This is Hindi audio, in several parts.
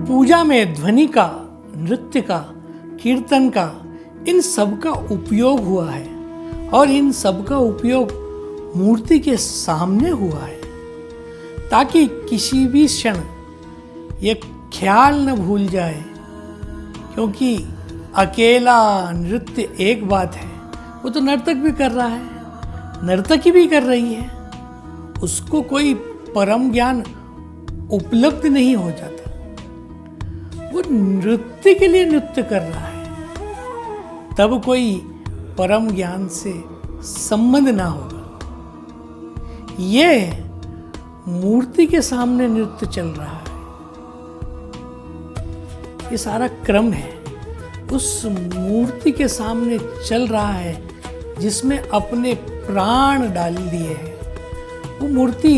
पूजा में ध्वनि का, नृत्य का, कीर्तन का, इन सब का उपयोग हुआ है और इन सब का उपयोग मूर्ति के सामने हुआ है ताकि किसी भी क्षण ये ख्याल न भूल जाए, क्योंकि अकेला नृत्य एक बात है, वो तो नर्तक भी कर रहा है, नर्तकी भी कर रही है, उसको कोई परम ज्ञान उपलब्ध नहीं हो जाता। वो नृत्य के लिए नृत्य कर रहा है, तब कोई परम ज्ञान से संबंध ना होगा। ये मूर्ति के सामने नृत्य चल रहा है, ये सारा क्रम है उस मूर्ति के सामने चल रहा है जिसमें अपने प्राण डाल दिए हैं। वो मूर्ति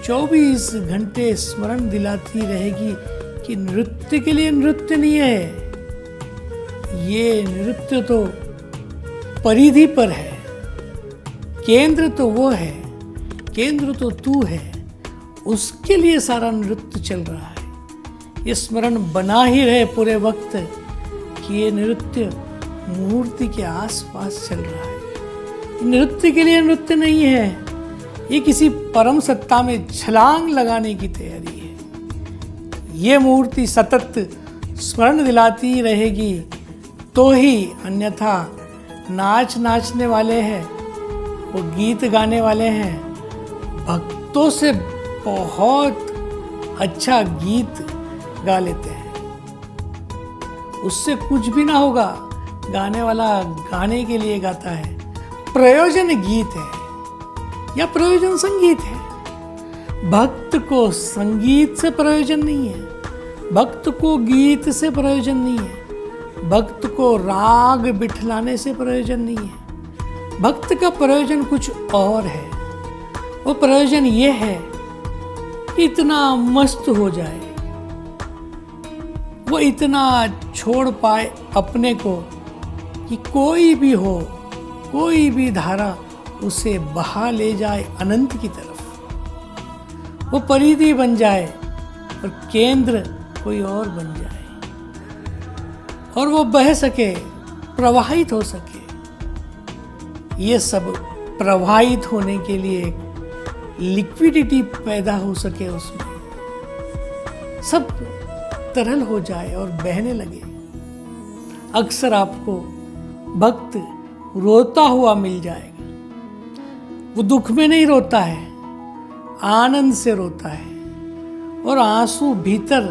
24 घंटे स्मरण दिलाती रहेगी कि नृत्य के लिए नृत्य नहीं है, ये नृत्य तो परिधि पर है, केंद्र तो वो है, केंद्र तो तू है, उसके लिए सारा नृत्य चल रहा है। ये स्मरण बना ही रहे पूरे वक्त कि ये नृत्य मूर्ति के आसपास चल रहा है। नृत्य के लिए नृत्य नहीं है, ये किसी परम सत्ता में छलांग लगाने की तैयारी है। ये मूर्ति सतत स्मरण दिलाती रहेगी तो ही, अन्यथा नाचने वाले हैं, वो गीत गाने वाले हैं, भक्तों से बहुत अच्छा गीत गा लेते हैं, उससे कुछ भी ना होगा, गाने वाला गाने के लिए गाता है, प्रयोजन गीत है या प्रयोजन संगीत है। भक्त को संगीत से प्रयोजन नहीं है, भक्त को गीत से प्रयोजन नहीं है, भक्त को राग बिठलाने से प्रयोजन नहीं है। भक्त का प्रयोजन कुछ और है। वो प्रयोजन ये है कि इतना मस्त हो जाए, वो इतना छोड़ पाए अपने को कि कोई भी हो, कोई भी धारा उसे बहा ले जाए अनंत की तरफ। वो परिधि बन जाए और केंद्र कोई और बन जाए और वो बह सके, प्रवाहित हो सके। ये सब प्रवाहित होने के लिए एक लिक्विडिटी पैदा हो सके, उसमें सब तरल हो जाए और बहने लगे। अक्सर आपको भक्त रोता हुआ मिल जाएगा। वो दुख में नहीं रोता है, आनंद से रोता है। और आंसू भीतर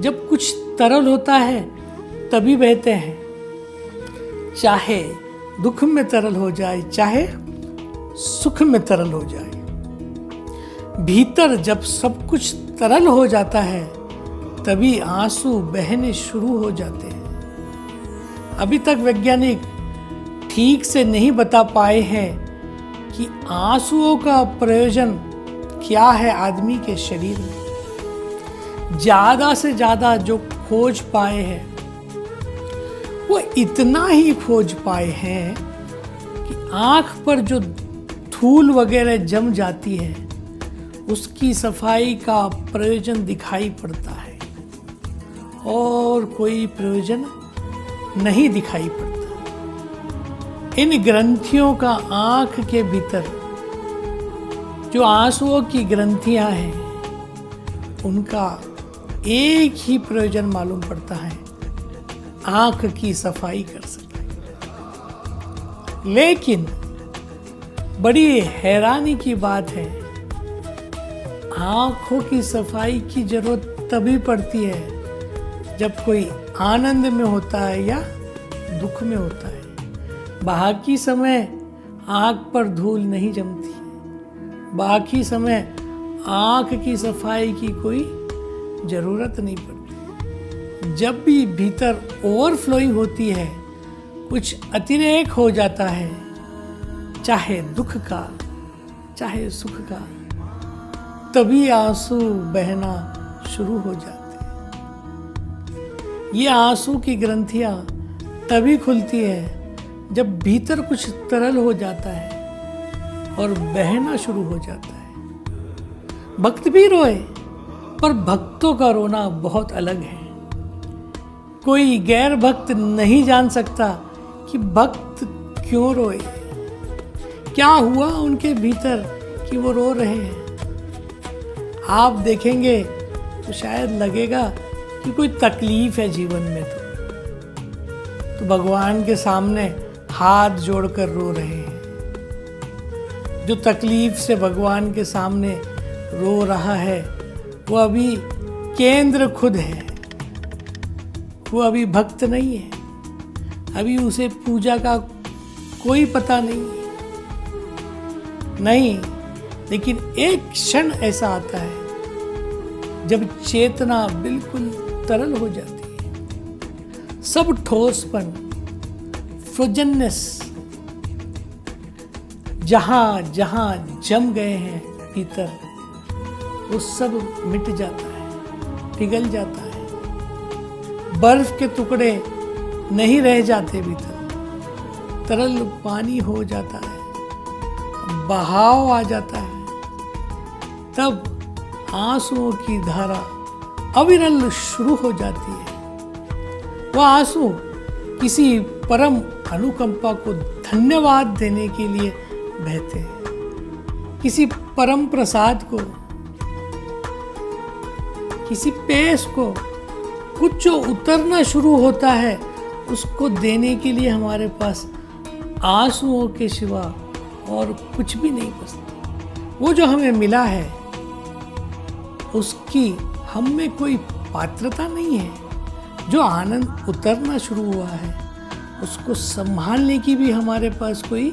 जब कुछ तरल होता है तभी बहते हैं, चाहे दुख में तरल हो जाए, चाहे सुख में तरल हो जाए। भीतर जब सब कुछ तरल हो जाता है तभी आंसू बहने शुरू हो जाते हैं। अभी तक वैज्ञानिक ठीक से नहीं बता पाए हैं कि आंसुओं का प्रयोजन क्या है आदमी के शरीर में। ज्यादा से ज्यादा जो खोज पाए हैं वो इतना ही खोज पाए हैं कि आंख पर जो धूल वगैरह जम जाती है उसकी सफाई का प्रयोजन दिखाई पड़ता है और कोई प्रयोजन नहीं दिखाई पड़ता। इन ग्रंथियों का आंख के भीतर जो आंसुओं की ग्रंथियां हैं उनका एक ही प्रयोजन मालूम पड़ता है, आंख की सफाई कर सके। लेकिन बड़ी हैरानी की बात है, आंखों की सफाई की जरूरत तभी पड़ती है जब कोई आनंद में होता है या दुख में होता है। बाकी समय आंख पर धूल नहीं जमती, बाकी समय आंख की सफाई की कोई जरूरत नहीं पड़ती। जब भी भीतर ओवरफ्लोइंग होती है, कुछ अतिरेक हो जाता है, चाहे दुख का चाहे सुख का, तभी आंसू बहना शुरू हो जाते हैं। ये आंसू की ग्रंथियां तभी खुलती है जब भीतर कुछ तरल हो जाता है और बहना शुरू हो जाता है। भक्त भी रोए, पर भक्तों का रोना बहुत अलग है। कोई गैर भक्त नहीं जान सकता कि भक्त क्यों रोए, क्या हुआ उनके भीतर कि वो रो रहे हैं। आप देखेंगे तो शायद लगेगा कि कोई तकलीफ है जीवन में, तो भगवान के सामने हाथ जोड़कर रो रहे हैं। जो तकलीफ से भगवान के सामने रो रहा है वो अभी केंद्र खुद है, वो अभी भक्त नहीं है, अभी उसे पूजा का कोई पता नहीं है। नहीं, लेकिन एक क्षण ऐसा आता है जब चेतना बिल्कुल तरल हो जाती है, सब ठोसपन, फ्रोजननेस जहां जहां जम गए हैं भीतर, वो सब मिट जाता है, पिघल जाता है। बर्फ के टुकड़े नहीं रह जाते भीतर, तरल पानी हो जाता है, बहाव आ जाता है। तब आंसुओं की धारा अविरल शुरू हो जाती है। वह आंसू किसी परम अनुकंपा को धन्यवाद देने के लिए बहते हैं, किसी परम प्रसाद को, किसी पेश को, कुछ जो उतरना शुरू होता है उसको देने के लिए हमारे पास आंसुओं के सिवा और कुछ भी नहीं बचता। वो जो हमें मिला है उसकी हम में कोई पात्रता नहीं है। जो आनंद उतरना शुरू हुआ है उसको संभालने की भी हमारे पास कोई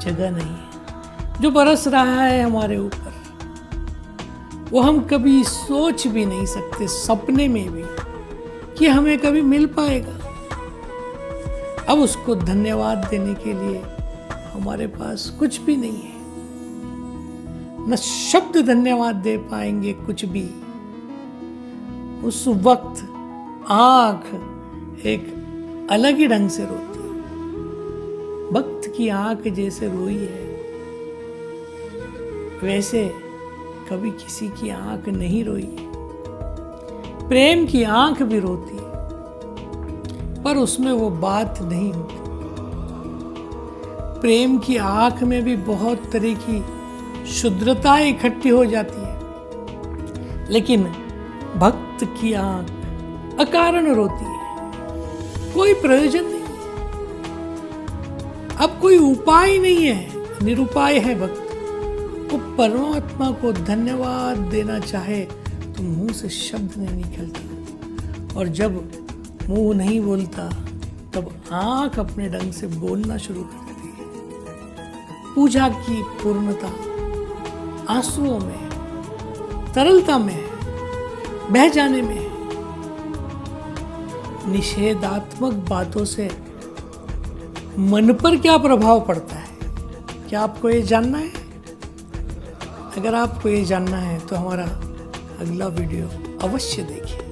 जगह नहीं है। जो बरस रहा है हमारे ऊपर वो हम कभी सोच भी नहीं सकते सपने में भी कि हमें कभी मिल पाएगा। अब उसको धन्यवाद देने के लिए हमारे पास कुछ भी नहीं है, न शब्द धन्यवाद दे पाएंगे कुछ भी। उस वक्त आंख एक अलग ही ढंग से रोती है। भक्त की आंख जैसे रोई है वैसे कभी किसी की आंख नहीं रोई है। प्रेम की आंख भी रोती है पर उसमें वो बात नहीं होती। प्रेम की आंख में भी बहुत तरह की शुद्रता इकट्ठी हो जाती है, लेकिन भक्त की आंख अकारण रोती है, कोई प्रयोजन नहीं है, अब कोई उपाय नहीं है, निरुपाय है भक्त। वो परमात्मा को धन्यवाद देना चाहे तो मुंह से शब्द नहीं निकलता, और जब मुंह नहीं बोलता तब आंख अपने ढंग से बोलना शुरू कर देती है। पूजा की पूर्णता आंसुओं में, तरलता में, बह जाने में। निषेधात्मक बातों से मन पर क्या प्रभाव पड़ता है, क्या आपको ये जानना है? अगर आपको ये जानना है तो हमारा अगला वीडियो अवश्य देखिए।